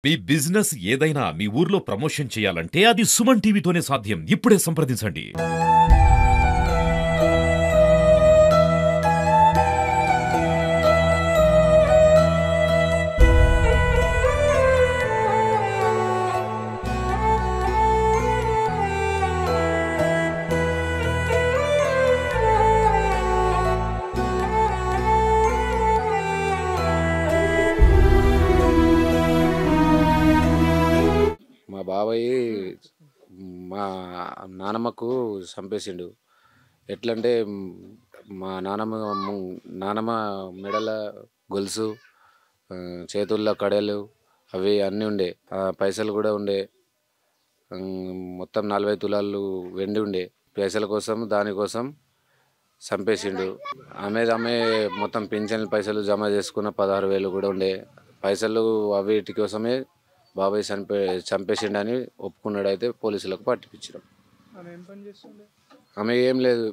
మీ business ఏదైనా మీ ఊర్లో promotion చేయాలంటే అది సుమన్ టీవీతోనే సాధ్యం. ఇప్పుడే సంప్రదించండి. మా బాబాయి మా నానమ్మకు చంపేసిండు. ఎట్లంటే మా నానమ్మ మెడల గొలుసు, చేతుల్లో కడలు అవి అన్నీ ఉండే, పైసలు కూడా ఉండే. మొత్తం 40 తులాలు వెండి ఉండే. పైసల కోసం దానికోసం చంపేసిండు. ఆమె మొత్తం పింఛన్ పైసలు జమ చేసుకున్న 16,000 కూడా ఉండే. పైసలు వీటి కోసమే బాబాయ్ చంపేసిండని ఒప్పుకున్నాడు. అయితే పోలీసులకు పట్టిపించడం. ఆమె ఏం లేదు,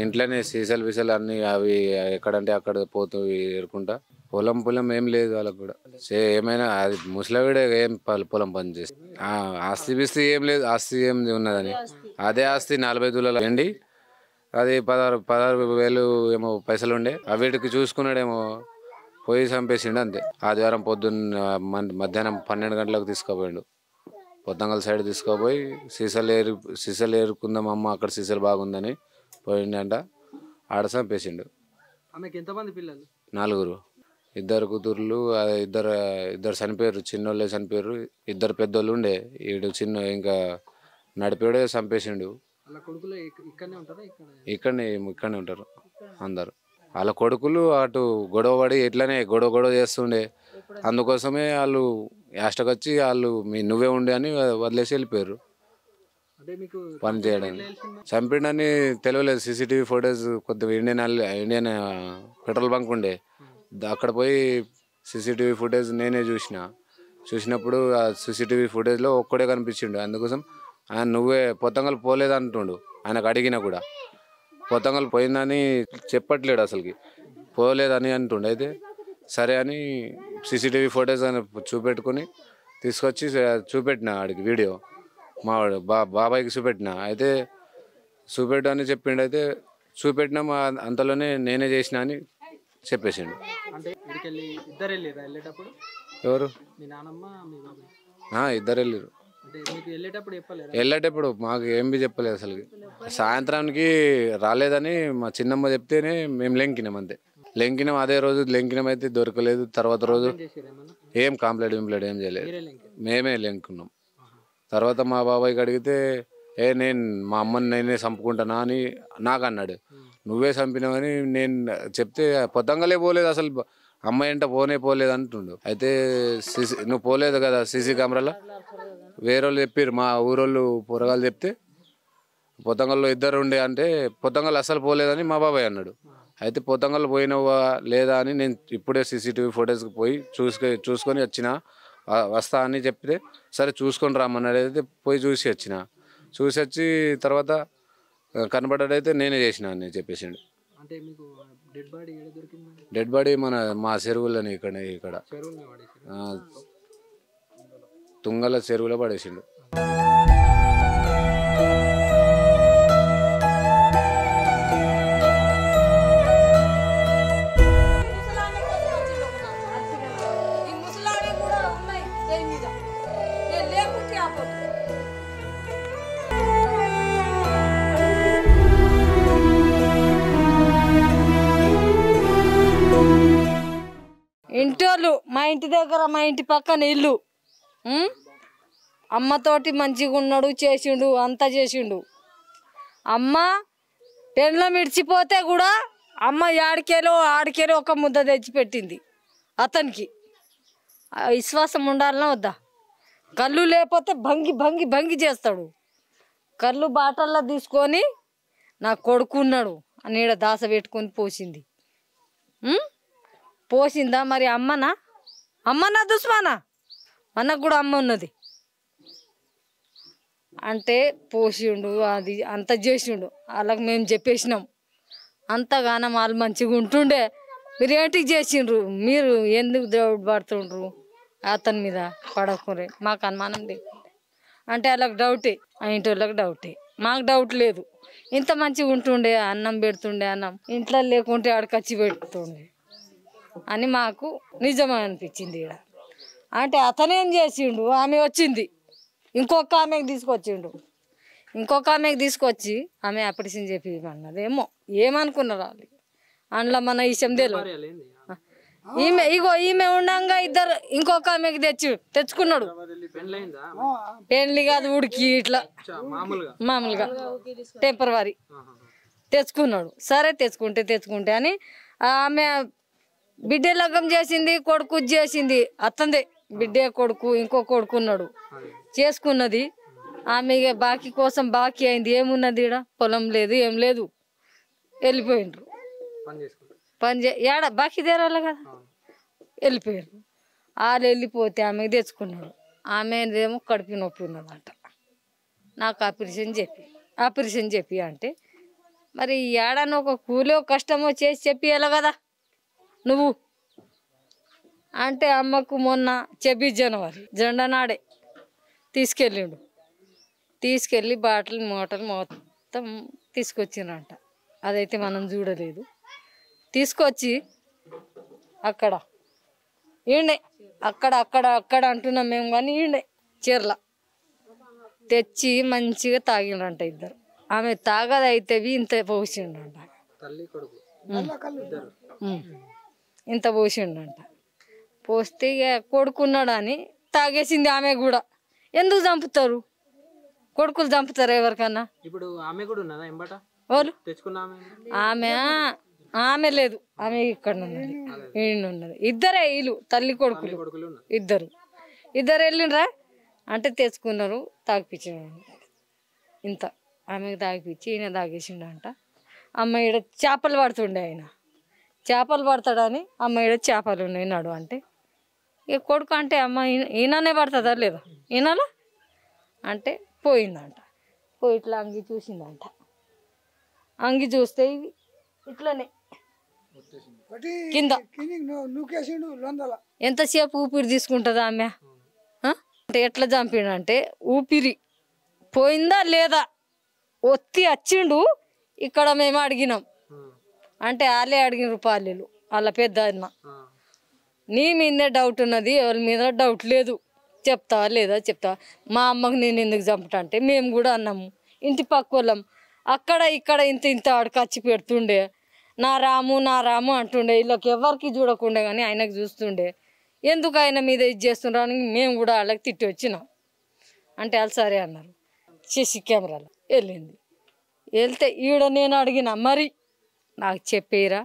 ఇంట్లోనే సీసాలు అన్నీ అవి ఎక్కడంటే అక్కడ పోతూ ఎరుకుంటా. పొలం ఏం లేదు వాళ్ళకు కూడా. ఏమైనా అది ముసలివిడే ఏం పొలం పని చేసి ఆస్తి బిస్తి ఏం లేదు. ఆస్తి ఏం ఉన్నదని అదే ఆస్తి 40 తులాలు వెండి, అది 16,000 ఏమో పైసలు ఉండే. వీటికి చూసుకున్నాడేమో, పోయి చంపేసిండు అంతే. ఆదివారం పొద్దున్న మధ్యాహ్నం 12 గంటలకు తీసుకుపోయిండు. పొద్దంగల్ సైడ్ తీసుకుపోయి సీసాలు ఏరుకుందాం అమ్మ, అక్కడ సీసాలు బాగుందని పోయిండంట. ఆడ చంపేసిండు. ఆమెకి ఎంతమంది పిల్లలు? 4. 2 కూతుర్లు, ఇద్దరు చనిపోయారు. చిన్నోళ్ళే చనిపోయారు. 2 పెద్దోళ్ళు ఉండే. ఈడు చిన్న ఇంకా నడిపేడే చంపేసిండు. ఇక్కడనే ఉంటారు అందరు. వాళ్ళ కొడుకులు అటు గొడవపడి ఇట్లనే గొడవ చేస్తుండే. అందుకోసమే వాళ్ళు యాస్టకొచ్చి వాళ్ళు నువ్వే ఉండే అని వదిలేసి వెళ్ళిపోయారు పని చేయడానికి. చంపిండని తెలియలేదు. సీసీటీవీ ఫోటోస్ కొద్దిగా ఇండియన్ పెట్రోల్ బంక్ ఉండే, అక్కడ పోయి సీసీటీవీ ఫుటేజ్ నేనే చూసినప్పుడు ఆ సీసీటీవీ ఫుటేజ్లో ఒక్కడే కనిపించిండు. అందుకోసం ఆయన నువ్వే పొత్తంగల్ పోలేదు అంటుండు. ఆయనకు అడిగినా కూడా పొత్తంగల్ పోయిందని చెప్పట్లేడు, అసలుకి పోలేదని అంటుండు. అయితే సరే అని సీసీటీవీ ఫోటోస్ అని చూపెట్టుకుని తీసుకొచ్చి చూపెట్టిన ఆడికి వీడియో. మావాడు బాబాయ్కి చూపెట్టిన. అయితే చూపెట్టని చెప్పిండు. అయితే చూపెట్టినా అంతలోనే నేనే చేసిన అని చెప్పేసిండు. ఎవరు? ఇద్దరు వెళ్ళారు. వెళ్ళేటప్పుడు మాకు ఏం చెప్పలేదు అసలు. సాయంత్రానికి రాలేదని మా చిన్నమ్మ చెప్తేనే మేము లెంకినాం అంతే. అదే రోజు లెంకినాం. అయితే దొరకలేదు. తర్వాత రోజు ఏం కంప్లైంట్ ఏం చేయలేదు, మేమే లెంకున్నాం. తర్వాత మా బాబాయ్కి అడిగితే నేను మా అమ్మని నేనే చంపుకుంటానా అని నాకు అన్నాడు. నువ్వే చంపినావని నేను చెప్తే పొద్దంగలే పోలేదు అసలు, అమ్మాయి అంటే పోలేదు అంటుండు. అయితే నువ్వు పోలేదు కదా సీసీ కెమెరాలో వేరే వాళ్ళు చెప్పారు, మా ఊరోళ్ళు పొరగాలు చెప్తే పొద్దంగల్లో 2 ఉండే అంటే పొద్దంగల్ అసలు పోలేదని మా బాబాయ్ అన్నాడు. అయితే పొద్దంగల్ పోయినవా లేదా అని నేను ఇప్పుడే సీసీటీవీ ఫోటోస్కి పోయి చూసుకొని వస్తా అని చెప్తే సరే చూసుకొని రమ్మన్నాడు. అయితే పోయి చూసి వచ్చి తర్వాత కనబడ్డాడైతే నేనే చేసిన అని చెప్పేసిండు. డెడ్ బాడీ మా చెరువులని ఇక్కడ తుంగల చెరువులో పడేసిండు. ఇంటోళ్ళు మా ఇంటి దగ్గర, మా ఇంటి పక్కన ఇల్లు. అమ్మతోటి మంచిగా ఉన్నాడు, చేసిండు, అంతా చేసిండు. అమ్మ పెండ్లో మిడిచిపోతే కూడా అమ్మ ఆడికేలో ఒక ముద్ద తెచ్చిపెట్టింది అతనికి. విశ్వాసం ఉండాలన్నా వద్దా? కళ్ళు లేకపోతే భంగి చేస్తాడు. కళ్ళు బాటల్లో తీసుకొని నా కొడుకున్నాడు అని ఈడ దాస పెట్టుకొని పోసింది. పోసిందా మరి? అమ్మనా దుస్మానా? మనకు కూడా అమ్మ ఉన్నది అంటే పోసిండు, అది అంత చేసిండు. వాళ్ళకి మేము చెప్పేసినాం. అంతగానం వాళ్ళు మంచిగా ఉంటుండే, మీరు ఏంటికి చేసిండ్రు, మీరు ఎందుకు దేవుడు పడుతుండ్రు అతని మీద పడకురే మాకు అనుమానం లేకుండే అంటే వాళ్ళకి డౌటే ఆ ఇంటి వాళ్ళకి డౌటే మాకు డౌట్ లేదు ఇంత మంచిగా ఉంటుండే అన్నం పెడుతుండే అన్నం ఇంట్లో లేకుంటే ఆడకచ్చి పెడుతుండే అని మాకు నిజమే అనిపించింది ఇక్కడ అంటే అతనేం చేసిండు ఆమె వచ్చింది ఇంకొక ఆమెకు తీసుకొచ్చి ఆమె ఆపరేషన్ చేపిమన్నది ఏమో ఏమనుకున్నారు వాళ్ళు అందులో మన విషయం తెలియదు ఈమె ఉండంగా ఇద్దరు ఇంకొక ఆమెకి తెచ్చుకున్నాడు పెళ్లి కాదు ఉడికి ఇట్లా మామూలుగా టెంపరవరీ తెచ్చుకున్నాడు సరే తెచ్చుకుంటే అని ఆమె బిడ్డ లగ్గం చేసింది కొడుకు చేసింది అత్తందే బిడ్డే కొడుకు ఇంకో కొడుకు ఉన్నాడు చేసుకున్నది ఆమె బాకీ కోసం బాకీ అయింది ఏమున్నది ఈడ పొలం లేదు ఏం లేదు వెళ్ళిపోయిండ్రు ఏడ బాకీ తీరాలి కదా వెళ్ళిపోయారు వాళ్ళు వెళ్ళిపోతే ఆమెకు తెచ్చుకున్నాడు ఆమెదేమో కడుపు నొప్పి ఉన్నదంట నాకు ఆపరేషన్ చెప్పి అంటే మరి ఏడన్నా ఒక కూలో కష్టమో చేసి చెప్పియాలి కదా నువ్వు అంటే అమ్మకు మొన్న 26 జనవరి జెండా నాడే తీసుకెళ్ళి బాటలు మూటలు మొత్తం తీసుకొచ్చినంట అదైతే మనం చూడలేదు తీసుకొచ్చి అక్కడ అక్కడ అంటున్నాం మేము కానీ చీరల తెచ్చి మంచిగా తాగిండ్రంట ఇద్దరు ఆమె తాగదైతే ఇంత పోసిండంట ఇంత పోసిండంట పోస్తే ఇక కొడుకున్నాడని తాగేసింది ఆమె కూడా ఎందుకు చంపుతారు కొడుకులు చంపుతారు ఎవరికన్నా ఇప్పుడు ఆమె కూడా ఉన్నదా ఎంబట వాళ్ళు ఆమె ఆమె లేదు ఆమె ఇక్కడ ఉన్నది ఇద్దరే వీళ్ళు తల్లి కొడుకులు ఇద్దరు వెళ్ళిండ్రా అంటే తెచ్చుకున్నారు తాగిపించాడు ఇంత ఆమెకు తాగిపించి ఈయన తాగేసిండంట అమ్మ ఈడ చేపలు పడుతుండే ఆయన చేపలు పడతాడని అమ్మ ఈడ చేపలు ఉన్నాయి నడు అంటే ఇక కొడుకు అంటే అమ్మ ఈయననే పడుతుందా లేదా ఈయనలా అంటే పోయిందంట పోయి ఇట్లా అంగి చూసిందంట అంగి చూస్తే ఇట్లనే కింద ఎంతసేపు ఊపిరి తీసుకుంటుందా ఆమె అంటే ఎట్లా చంపిండంటే ఊపిరి పోయిందా లేదా ఒత్తి వచ్చిండు ఇక్కడ మేము అడిగినాం అంటే వాళ్ళే అడిగిన పాలీలు వాళ్ళ పెద్ద అన్న నీ మీదే డౌట్ ఉన్నది ఎవరి మీద డౌట్ లేదు చెప్తావా లేదా చెప్తావా మా అమ్మకు నేను ఎందుకు చంపటా అంటే మేము కూడా అన్నాము ఇంటి పక్క వాళ్ళం అక్కడ ఇక్కడ ఇంత ఆడకచ్చి పెడుతుండే నా రాము అంటుండే వీళ్ళకి ఎవరికి చూడకుండే కానీ ఆయనకు చూస్తుండే ఎందుకు ఆయన మీద ఇది చేస్తుండ్రా అని మేము కూడా వాళ్ళకి తిట్టి వచ్చినాం అంటే వాళ్ళు సరే అన్నారు సీసీ కెమెరాలో వెళ్తే ఈడ నేను అడిగిన మరి నాకు చెప్పేరా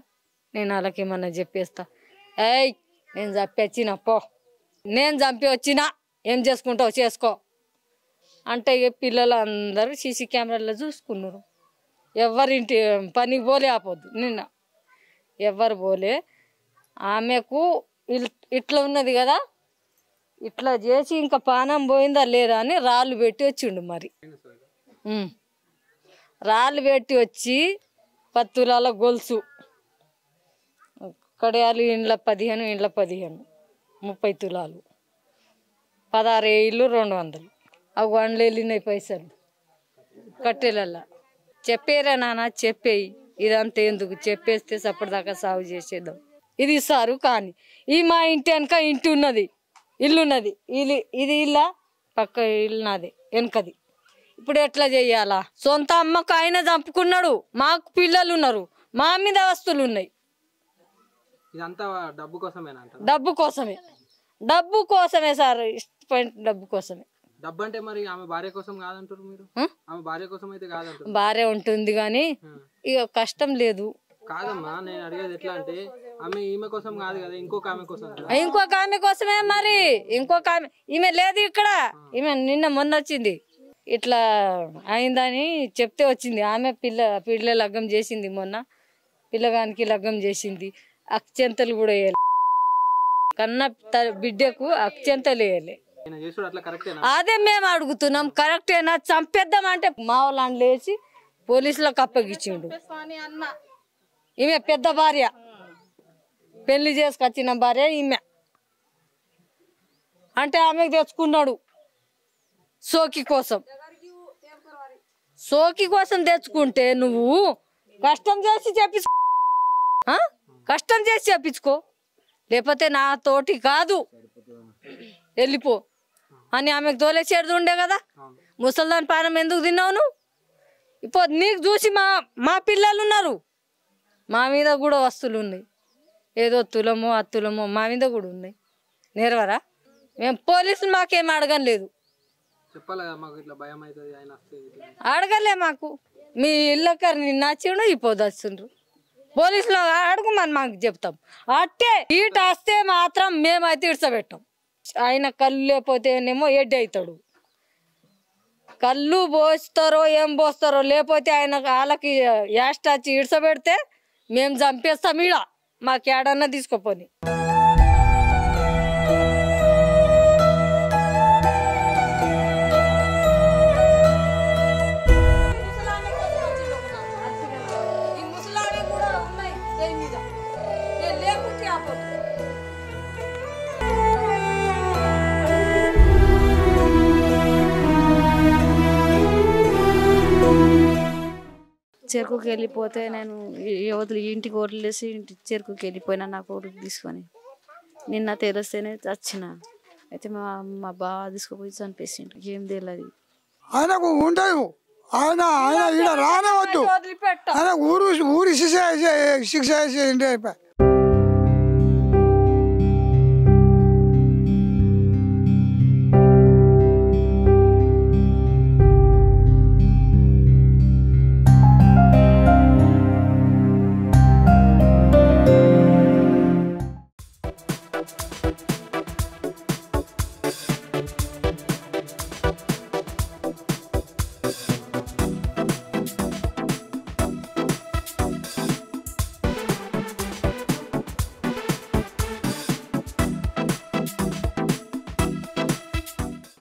నేను వాళ్ళకి ఏమన్నా చెప్పేస్తా ఏయ్ నేను చంపి పో నేను చంపి వచ్చినా ఏం చేసుకుంటావు చేసుకో అంటే ఇక పిల్లలు అందరూ సీసీ కెమెరాలో చూసుకున్నారు ఎవరింటి పనికి పోలే ఆపొద్దు నిన్న ఎవరు పోలే ఆమెకు ఇట్లా ఉన్నది కదా ఇట్లా చేసి ఇంకా పానం పోయిందా లేదా అని రాళ్ళు పెట్టి వచ్చిండు మరి రాళ్ళు పెట్టి వచ్చి 10 తులాల గొలుసు కడియాలు ఇండ్ల 15 30 తులాలు 16,200 అవి వండ్లు వెళ్ళినాయి పైసలు కట్టెలల్లా చెప్పేరా నాన్న చెప్పేయి ఇదంతా ఎందుకు చెప్పేస్తే సప్పటిదాకా సాగు చేసేద్దాం ఇది ఇస్తారు కానీ ఈ మా ఇంటి వెనక ఇంటి ఉన్నది ఇల్లు ఉన్నది ఇది ఇల్లా పక్క ఇల్లు నాది వెనకది ఇప్పుడు ఎట్లా చెయ్యాలా సొంత అమ్మకు ఆయన చంపుకున్నాడు మాకు పిల్లలు ఉన్నారు మా మీద వస్తువులు ఉన్నాయి డబ్బు కోసమే సార్ ఇష్టమైన డబ్బు కోసమే డబ్బు అంటే మరి ఆమె భార్య కోసం కాదంటారు మీరు ఆమె భార్య కోసం అయితే కాదంటారు భార్య ఉంటుంది కానీ ఇక కష్టం లేదు కాదమ్మా నేను అడిగేది ఎట్లా అంటే ఆమె ఈమె కోసం కాదు కదా ఇంకొక ఆమె కోసమే మరి ఇంకొక ఆమె ఈమె లేదు ఇక్కడ ఈమె నిన్న మొన్న వచ్చింది ఇట్లా అయిందని చెప్తే వచ్చింది ఆమె పిల్ల లగ్గం చేసింది మొన్న పిల్లగానికి లగ్గం చేసింది అక్షంతలు కూడా వేయాలి కన్న బిడ్డకు అక్షంతలు వేయాలి అదే మేము అడుగుతున్నాం కరెక్టేనా చంపేద్దాం అంటే మా వాళ్ళని లేచి పోలీసులకు అప్పగించిండు ఈమె పెద్ద భార్య పెళ్లి చేసుకొచ్చిన భార్య ఈమె అంటే ఆమెకు తెచ్చుకున్నాడు సోకి కోసం. సోకి కోసం తెచ్చుకుంటే నువ్వు కష్టం చేసి చెప్పించుకో, కష్టం చేసి చెప్పించుకో, లేకపోతే నా తోటి కాదు వెళ్ళిపో అని ఆమెకు తోలేసేది ఉండే కదా. ముసల్దాని పానం ఎందుకు తిన్నావు నువ్వు? ఇప్పుడు నీకు చూసి మా పిల్లలు ఉన్నారు, మా మీద కూడా వస్తువులు ఉన్నాయి, ఏదో తులమో అత్తులమో మా మీద కూడా ఉన్నాయి. నేర్వరా? మేము పోలీసులు మాకేం అడగలేదు, అడగలే మాకు. మీ ఇళ్ళకర్ నిన్న వచ్చిండు ఇప్పుడు వచ్చిండ్రు, పోలీసులు అడుగుమని మాకు చెప్తాం. అట్టే ఈట వస్తే మాత్రం మేమైతే ఇడ్చబెట్టాం. ఆయన కళ్ళు లేకపోతేనేమో ఎడ్డి అవుతాడు, కళ్ళు పోస్తారో ఏం పోస్తారో, లేకపోతే ఆయన వాళ్ళకి యాస్ట్ వచ్చి ఇడ్చబెడితే మేము చంపేస్తాం. ఈడ మాకు ఏడన్నా తీసుకోపోని. చెరుకుకి వెళ్ళిపోతే నేను వదిలి ఇంటికి వదిలేసి చెరుకుకి వెళ్ళిపోయినా నా కొడుకు తీసుకొని. నిన్న తెలిస్తేనే వచ్చిన, అయితే మా బావ తీసుకుపోయి చంపేసిండు. ఏం తెలియదు ఆయనకు ఉండదు, ఆయన ఆయన ఈడ రానే వద్దు, ఆయన ఊరి శిక్ష చేసి